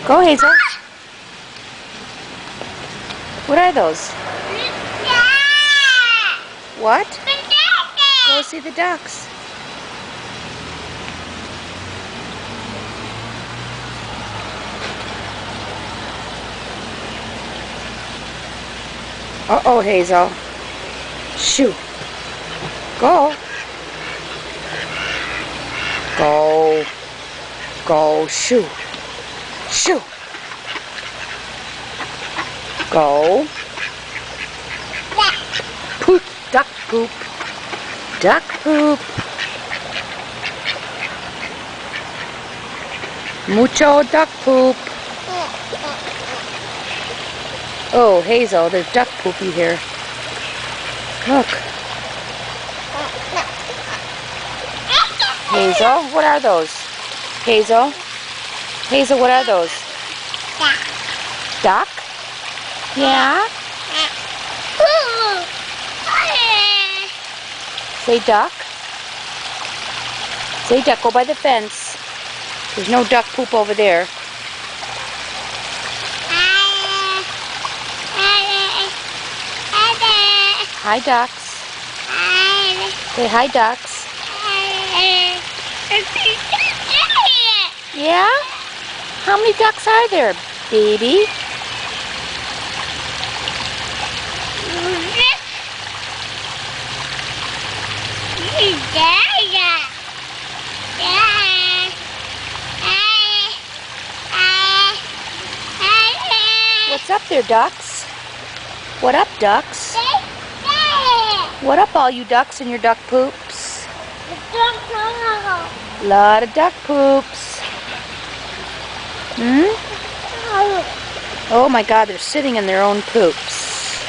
Go, Hazel. What are those? What? Go see the ducks. Uh-oh, Hazel. Shoo. Go. Go. Go. Shoo. Shoo. Go. Poop. Duck poop. Duck poop. Mucho duck poop. Oh, Hazel, there's duck poopy here. Look. Hazel, what are those? Hazel? Hazel, what are those? Duck? Yeah? Say duck. Say duck. Go by the fence. There's no duck poop over there. Hi, ducks. Say hi, ducks. Yeah? How many ducks are there, baby? What's up there, ducks? What up, ducks? What up, all you ducks and your duck poops? Lot of duck poops. Hmm? Oh my God, they're sitting in their own poops.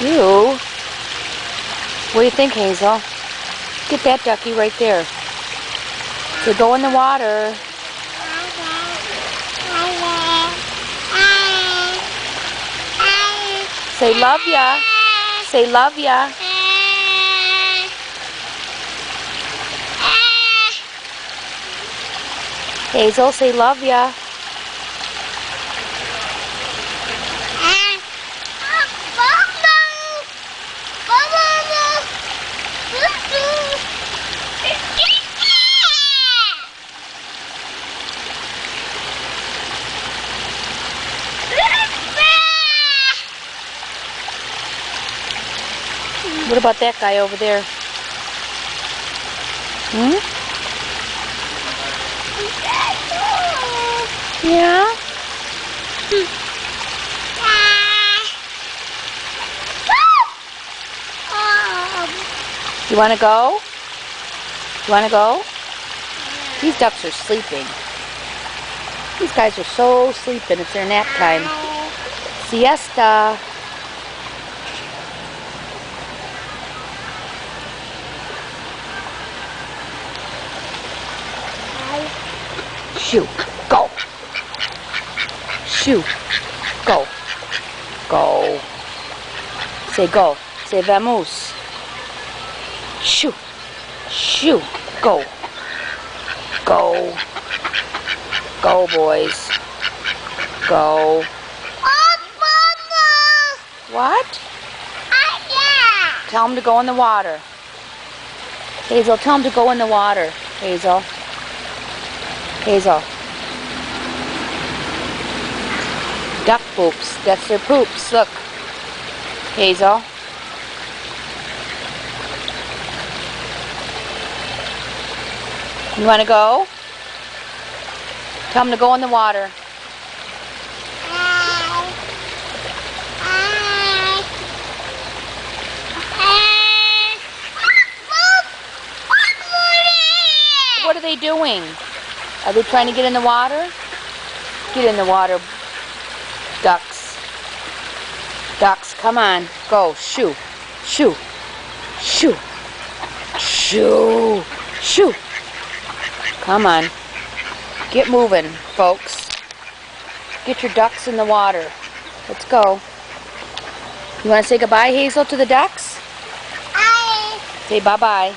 Ew. What do you think, Hazel? Get that ducky right there. So go in the water. Say love ya. Say love ya. Hazel, say love ya. What about that guy over there? Hmm? Yeah? You want to go? You want to go? These ducks are sleeping. These guys are so sleeping. It's their nap time. Siesta. Shoo. Go. Shoo. Go. Go. Say go. Say vamos. Shoo. Shoo. Go. Go. Go, boys. Go. What? Tell them to go in the water. Hazel, tell them to go in the water. Hazel. Hazel. Duck poops. That's their poops. Look. Hazel. You want to go? Tell them to go in the water. What are they doing? Are they trying to get in the water? Get in the water, ducks. Ducks, come on. Go. Shoo. Shoo. Shoo. Shoo. Shoo. Come on. Get moving, folks. Get your ducks in the water. Let's go. You want to say goodbye, Hazel, to the ducks? Bye. Say bye-bye.